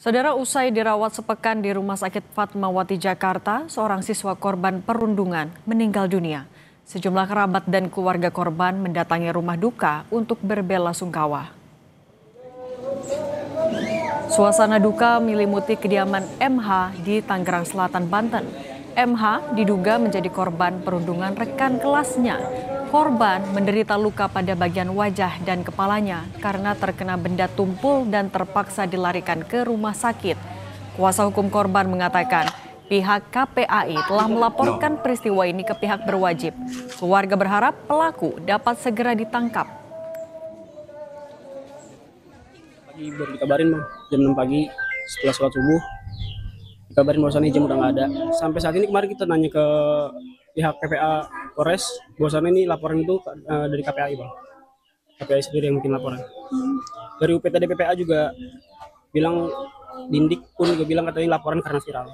Saudara, usai dirawat sepekan di Rumah Sakit Fatmawati Jakarta, seorang siswa korban perundungan meninggal dunia. Sejumlah kerabat dan keluarga korban mendatangi rumah duka untuk berbelasungkawa. Suasana duka menyelimuti kediaman MH di Tangerang Selatan, Banten. MH diduga menjadi korban perundungan rekan kelasnya. Korban menderita luka pada bagian wajah dan kepalanya karena terkena benda tumpul dan terpaksa dilarikan ke rumah sakit. Kuasa hukum korban mengatakan pihak KPAI telah melaporkan peristiwa ini ke pihak berwajib. Keluarga berharap pelaku dapat segera ditangkap. Pagi baru dikabarin jam 6 pagi setelah sholat subuh dikabarin bahwasannya jam udah nggak ada. Sampai saat ini kemarin kita nanya ke pihak PPA Polres bahwasannya ini laporan itu dari KPAI bang. KPAI sendiri yang bikin laporan. Dari UPTD PPA juga bilang, Dindik pun juga bilang katanya laporan karena viral.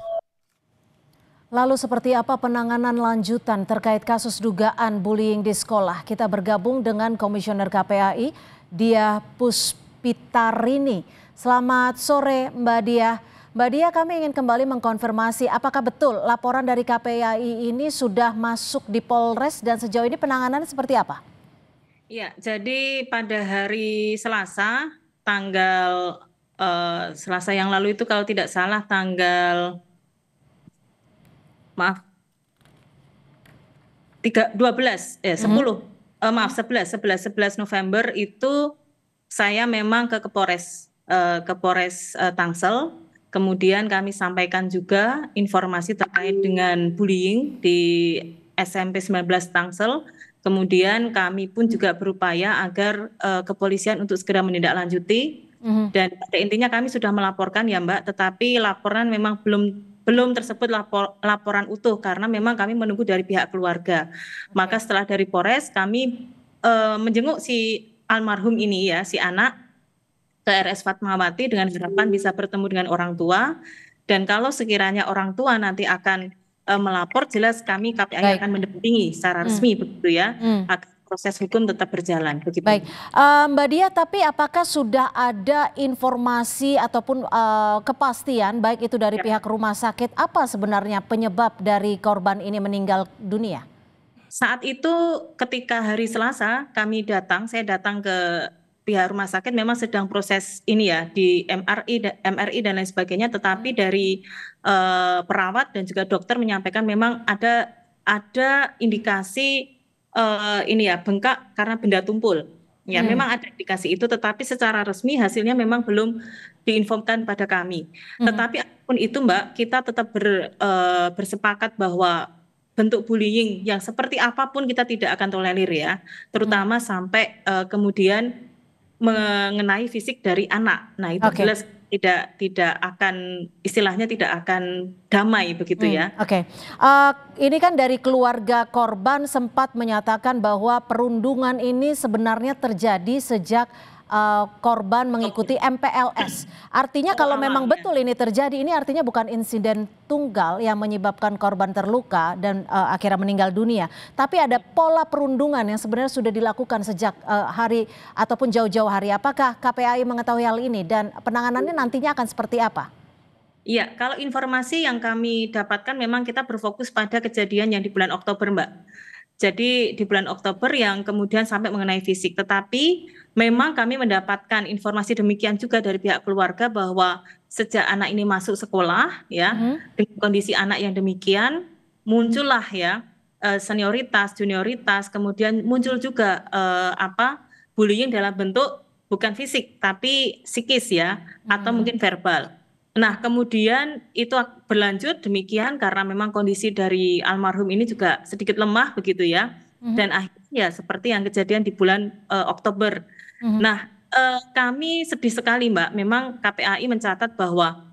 Lalu seperti apa penanganan lanjutan terkait kasus dugaan bullying di sekolah? Kita bergabung dengan Komisioner KPAI, Diah Puspitarini. Selamat sore Mbak Diah. Mbak Diah, kami ingin kembali mengkonfirmasi apakah betul laporan dari KPAI ini sudah masuk di Polres dan sejauh ini penanganannya seperti apa? Ya, jadi pada hari Selasa, Selasa yang lalu itu kalau tidak salah tanggal 11 November itu saya memang ke Polres Tangsel. Kemudian kami sampaikan juga informasi terkait dengan bullying di SMP 19 Tangsel. Kemudian kami pun juga berupaya agar kepolisian untuk segera menindaklanjuti. Dan pada intinya kami sudah melaporkan ya Mbak, tetapi laporan memang belum tersebut laporan utuh karena memang kami menunggu dari pihak keluarga. Maka setelah dari Polres kami menjenguk si almarhum ini ya, si anak ke RS Fatmawati dengan harapan bisa bertemu dengan orang tua, dan kalau sekiranya orang tua nanti akan melapor, jelas kami KPAI akan mendampingi secara resmi begitu ya, agar proses hukum tetap berjalan begitu. Baik, Mbak Diah, tapi apakah sudah ada informasi ataupun kepastian baik itu dari pihak rumah sakit apa sebenarnya penyebab dari korban ini meninggal dunia? Saat itu ketika hari Selasa saya datang ke pihak rumah sakit, memang sedang proses ini ya di MRI dan lain sebagainya, tetapi dari perawat dan juga dokter menyampaikan memang ada indikasi ini ya bengkak karena benda tumpul. Ya, memang ada indikasi itu, tetapi secara resmi hasilnya memang belum diinformasikan pada kami. Tetapi apapun itu Mbak, kita tetap bersepakat bahwa bentuk bullying yang seperti apapun kita tidak akan tolerir ya, terutama sampai kemudian mengenai fisik dari anak. Nah, itu jelas tidak akan, istilahnya tidak akan damai begitu ya. Ini kan dari keluarga korban sempat menyatakan bahwa perundungan ini sebenarnya terjadi sejak korban mengikuti MPLS. Artinya kalau memang betul ini terjadi, ini artinya bukan insiden tunggal yang menyebabkan korban terluka dan akhirnya meninggal dunia. Tapi ada pola perundungan yang sebenarnya sudah dilakukan sejak hari ataupun jauh-jauh hari. Apakah KPAI mengetahui hal ini dan penanganannya nantinya akan seperti apa? Iya, kalau informasi yang kami dapatkan memang kita berfokus pada kejadian yang di bulan Oktober Mbak. Jadi di bulan Oktober yang kemudian sampai mengenai fisik, tetapi memang kami mendapatkan informasi demikian juga dari pihak keluarga bahwa sejak anak ini masuk sekolah ya, dengan kondisi anak yang demikian, muncullah ya senioritas, junioritas, kemudian muncul juga bullying dalam bentuk bukan fisik tapi psikis ya, atau mungkin verbal. Nah, kemudian itu berlanjut demikian karena memang kondisi dari almarhum ini juga sedikit lemah begitu ya. Dan akhirnya ya seperti yang kejadian di bulan Oktober. Nah, kami sedih sekali Mbak, memang KPAI mencatat bahwa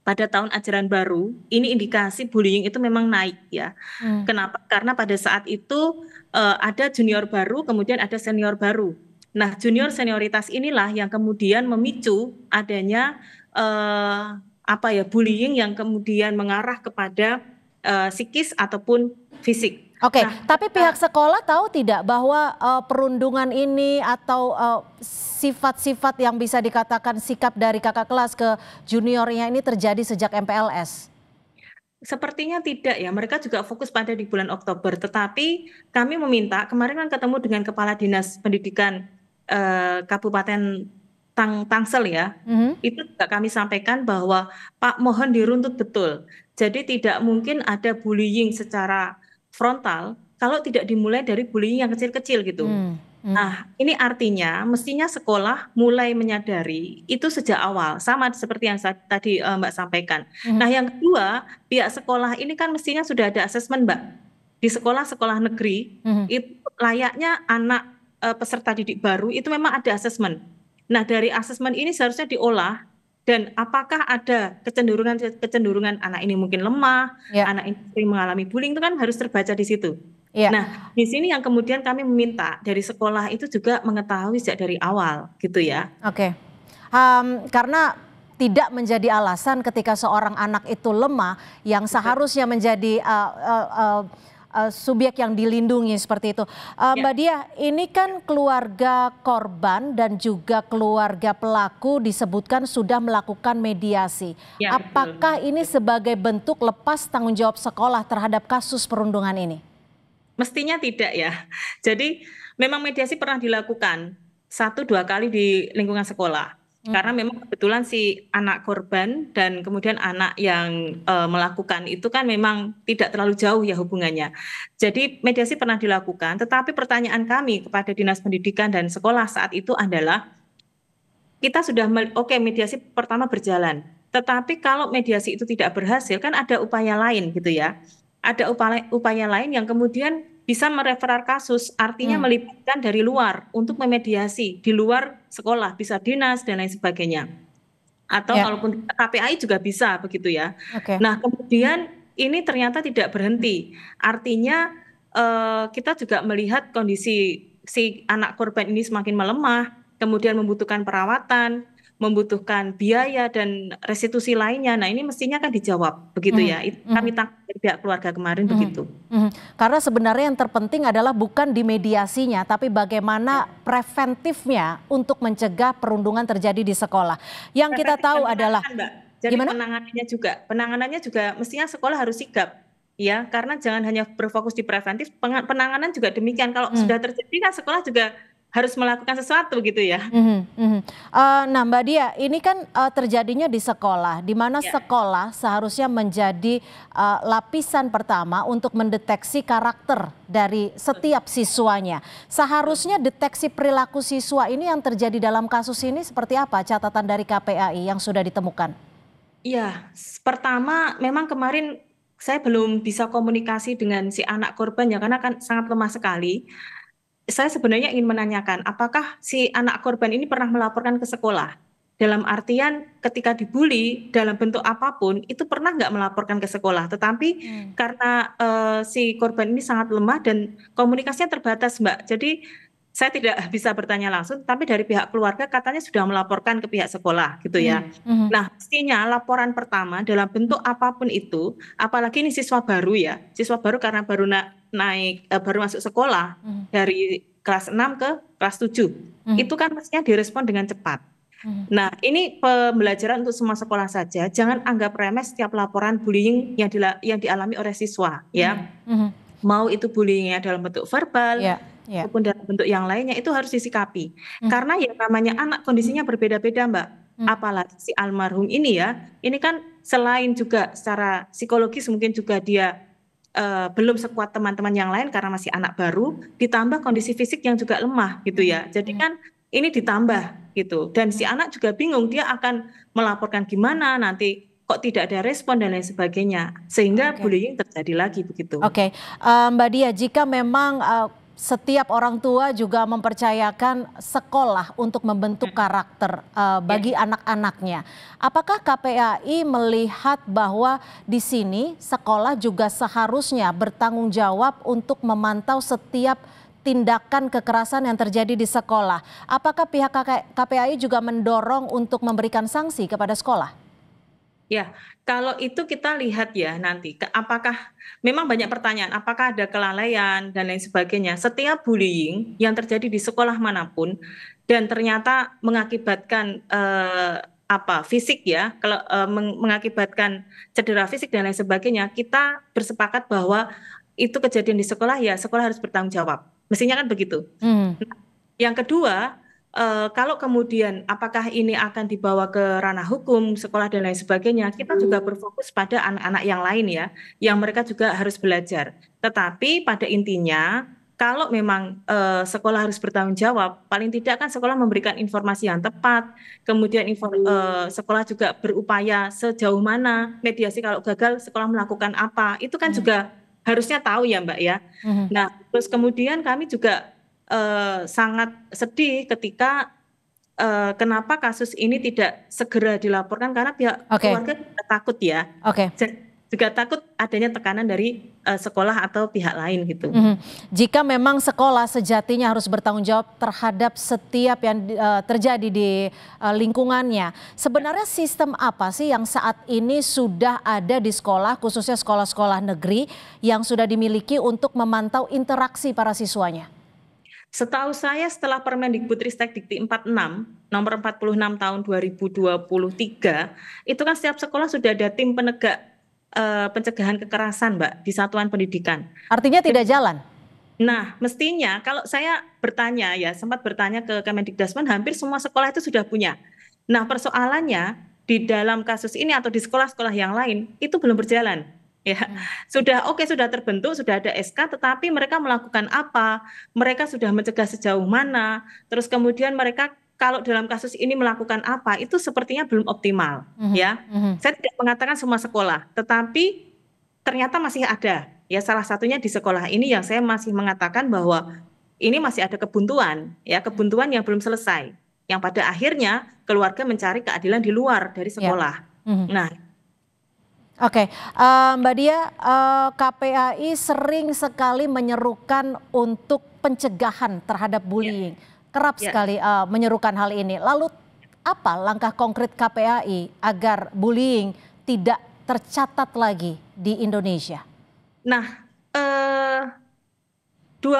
pada tahun ajaran baru ini indikasi bullying itu memang naik ya. Kenapa? Karena pada saat itu ada junior baru, kemudian ada senior baru. Nah, senioritas inilah yang kemudian memicu adanya bullying yang kemudian mengarah kepada psikis ataupun fisik. Oke, Nah, tapi pihak sekolah tahu tidak bahwa perundungan ini atau sifat-sifat yang bisa dikatakan sikap dari kakak kelas ke juniornya ini terjadi sejak MPLS? sepertinya tidak ya, mereka juga fokus pada di bulan Oktober. Tetapi kami meminta, kemarin kan ketemu dengan Kepala Dinas Pendidikan Kabupaten Tangsel ya, Mhm. itu juga kami sampaikan bahwa Pak mohon diruntut betul. Jadi tidak mungkin ada bullying secara frontal kalau tidak dimulai dari bullying yang kecil-kecil gitu. Hmm, hmm. Nah, ini artinya mestinya sekolah mulai menyadari itu sejak awal, sama seperti yang tadi Mbak sampaikan. Nah, Mhm. yang kedua, pihak sekolah ini kan mestinya sudah ada asesmen, Mbak. Di sekolah-sekolah negeri, Mhm. itu layaknya anak peserta didik baru itu memang ada asesmen. Nah, dari asesmen ini seharusnya diolah dan apakah ada kecenderungan anak ini mungkin lemah, Ya, anak ini sering mengalami bullying itu kan harus terbaca di situ. ya. Nah, di sini yang kemudian kami meminta dari sekolah itu juga mengetahui sejak dari awal, gitu ya. Oke. Karena tidak menjadi alasan ketika seorang anak itu lemah yang seharusnya menjadi subyek yang dilindungi seperti itu. Mbak Dia, ini kan keluarga korban dan juga keluarga pelaku disebutkan sudah melakukan mediasi. Ya, betul. Apakah ini sebagai bentuk lepas tanggung jawab sekolah terhadap kasus perundungan ini? Mestinya tidak ya. Jadi memang mediasi pernah dilakukan 1-2 kali di lingkungan sekolah. Karena memang kebetulan si anak korban dan kemudian anak yang melakukan itu kan memang tidak terlalu jauh ya hubungannya. Jadi mediasi pernah dilakukan, tetapi pertanyaan kami kepada Dinas Pendidikan dan sekolah saat itu adalah kita sudah oke mediasi pertama berjalan. Tetapi kalau mediasi itu tidak berhasil kan ada upaya lain gitu ya. Ada upaya lain yang kemudian bisa mereferar kasus, artinya melibatkan dari luar untuk memediasi di luar sekolah, bisa dinas dan lain sebagainya. Atau Ya. kalaupun KPAI juga bisa begitu ya. Oke. Nah, kemudian ini ternyata tidak berhenti. Artinya kita juga melihat kondisi si anak korban ini semakin melemah, kemudian membutuhkan perawatan, membutuhkan biaya dan restitusi lainnya. Nah, ini mestinya kan dijawab begitu ya. Itu kami tangkap dari pihak keluarga kemarin begitu. Karena sebenarnya yang terpenting adalah bukan di mediasinya, tapi bagaimana preventifnya untuk mencegah perundungan terjadi di sekolah. Yang kita tahu adalah Mbak. Jadi gimana? penanganannya juga mestinya sekolah harus sigap. Ya, karena jangan hanya berfokus di preventif, penanganan juga demikian. Kalau sudah terjadi kan sekolah juga harus melakukan sesuatu gitu ya. Nah Mbak Dia, ini kan terjadinya di sekolah, di mana Ya. sekolah seharusnya menjadi lapisan pertama untuk mendeteksi karakter dari setiap siswanya. Seharusnya deteksi perilaku siswa ini yang terjadi dalam kasus ini seperti apa catatan dari KPAI yang sudah ditemukan? Iya, pertama memang kemarin saya belum bisa komunikasi dengan si anak korban ya karena kan sangat lemah sekali. Saya sebenarnya ingin menanyakan, apakah si anak korban ini pernah melaporkan ke sekolah? Dalam artian ketika dibully dalam bentuk apapun, itu pernah nggak melaporkan ke sekolah? Tetapi karena si korban ini sangat lemah dan komunikasinya terbatas, Mbak. Jadi saya tidak bisa bertanya langsung, tapi dari pihak keluarga katanya sudah melaporkan ke pihak sekolah gitu ya. Nah, mestinya laporan pertama dalam bentuk apapun itu, apalagi ini siswa baru ya, siswa baru karena baru baru masuk sekolah dari kelas 6 ke kelas 7. Itu kan mestinya direspon dengan cepat. Nah, ini pembelajaran untuk semua sekolah saja. Jangan anggap remeh setiap laporan bullying yang dialami oleh siswa ya. Mau itu bullyingnya dalam bentuk verbal, maupun dalam bentuk yang lainnya itu harus disikapi. Karena yang namanya anak kondisinya berbeda-beda, Mbak. Apalagi si almarhum ini ya, ini kan selain juga secara psikologis mungkin juga dia belum sekuat teman-teman yang lain karena masih anak baru, ditambah kondisi fisik yang juga lemah gitu ya. Jadi kan ini ditambah gitu. Dan si anak juga bingung dia akan melaporkan gimana nanti kok tidak ada respon dan lain sebagainya. Sehingga bullying terjadi lagi begitu. Oke, Mbak Dia, jika memang setiap orang tua juga mempercayakan sekolah untuk membentuk karakter bagi anak-anaknya. Apakah KPAI melihat bahwa di sini sekolah juga seharusnya bertanggung jawab untuk memantau setiap tindakan kekerasan yang terjadi di sekolah? Apakah pihak KPAI juga mendorong untuk memberikan sanksi kepada sekolah? Ya, kalau itu kita lihat ya nanti, apakah memang banyak pertanyaan, apakah ada kelalaian dan lain sebagainya. Setiap bullying yang terjadi di sekolah manapun dan ternyata mengakibatkan fisik ya, kalau mengakibatkan cedera fisik dan lain sebagainya, kita bersepakat bahwa itu kejadian di sekolah ya, sekolah harus bertanggung jawab. Mestinya kan begitu. Hmm. Yang kedua, kalau kemudian apakah ini akan dibawa ke ranah hukum, sekolah dan lain sebagainya, kita juga berfokus pada anak-anak yang lain ya, yang mereka juga harus belajar. Tetapi pada intinya, kalau memang sekolah harus bertanggung jawab, paling tidak kan sekolah memberikan informasi yang tepat, kemudian sekolah juga berupaya sejauh mana mediasi kalau gagal sekolah melakukan apa, itu kan juga harusnya tahu ya Mbak ya. Nah, terus kemudian kami juga sangat sedih ketika kenapa kasus ini tidak segera dilaporkan karena pihak keluarga juga takut ya. Juga takut adanya tekanan dari sekolah atau pihak lain gitu. Jika memang sekolah sejatinya harus bertanggung jawab terhadap setiap yang terjadi di lingkungannya, sebenarnya sistem apa sih yang saat ini sudah ada di sekolah, khususnya sekolah-sekolah negeri yang sudah dimiliki untuk memantau interaksi para siswanya? Setahu saya setelah Permendikbudristek Dikti 46 nomor 46 tahun 2023 itu kan setiap sekolah sudah ada tim penegak pencegahan kekerasan Mbak di satuan pendidikan. Artinya tidak jalan? Nah mestinya kalau saya bertanya ya, sempat bertanya ke Kemendikdasmen, hampir semua sekolah itu sudah punya. Nah persoalannya di dalam kasus ini atau di sekolah-sekolah yang lain itu belum berjalan. Ya, sudah terbentuk, sudah ada SK, tetapi mereka melakukan apa? Mereka sudah mencegah sejauh mana? Terus kemudian mereka kalau dalam kasus ini melakukan apa? Itu sepertinya belum optimal, ya. Saya tidak mengatakan semua sekolah, tetapi ternyata masih ada. Ya, salah satunya di sekolah ini yang saya masih mengatakan bahwa ini masih ada kebuntuan, ya, kebuntuan yang belum selesai. Yang pada akhirnya keluarga mencari keadilan di luar dari sekolah. Nah. Oke, Mbak Dia, KPAI sering sekali menyerukan untuk pencegahan terhadap bullying. Kerap sekali menyerukan hal ini. Lalu apa langkah konkret KPAI agar bullying tidak tercatat lagi di Indonesia? Nah, 2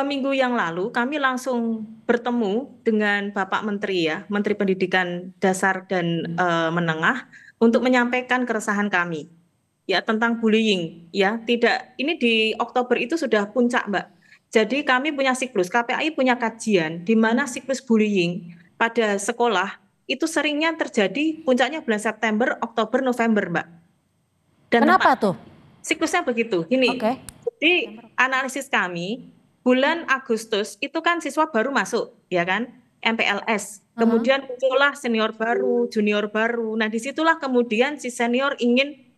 minggu yang lalu kami langsung bertemu dengan Bapak Menteri ya, Menteri Pendidikan Dasar dan Menengah untuk menyampaikan keresahan kami. Ya tentang bullying ya, tidak, ini di Oktober itu sudah puncak Mbak. Jadi kami punya siklus, KPAI punya kajian di mana siklus bullying pada sekolah itu seringnya terjadi puncaknya bulan September, Oktober, November Mbak. Dan kenapa tuh? Siklusnya begitu, ini. Jadi analisis kami bulan Agustus itu kan siswa baru masuk ya kan, MPLS. Kemudian muncullah senior baru, junior baru. Nah disitulah kemudian si senior ingin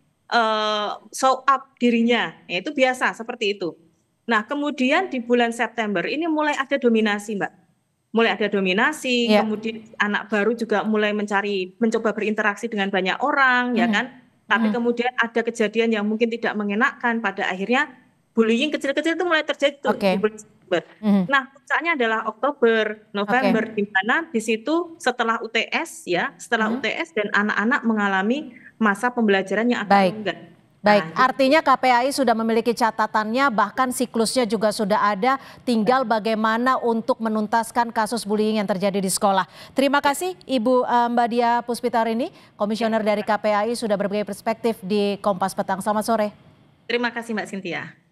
show up dirinya, ya, itu biasa seperti itu. Nah kemudian di bulan September ini mulai ada dominasi Mbak, mulai ada dominasi, kemudian anak baru juga mulai mencoba berinteraksi dengan banyak orang, ya kan. Tapi kemudian ada kejadian yang mungkin tidak mengenakan, pada akhirnya bullying kecil-kecil itu mulai terjadi di bulan September. Nah puncaknya adalah Oktober, November, di mana di situ setelah UTS ya, setelah UTS dan anak-anak mengalami masa pembelajaran yang akan longgar. Baik, artinya KPAI sudah memiliki catatannya, bahkan siklusnya juga sudah ada, tinggal bagaimana untuk menuntaskan kasus bullying yang terjadi di sekolah. Terima kasih Ibu Mbak Dia Puspitarini, Komisioner dari KPAI, sudah berbagi perspektif di Kompas Petang. Selamat sore. Terima kasih Mbak Cynthia.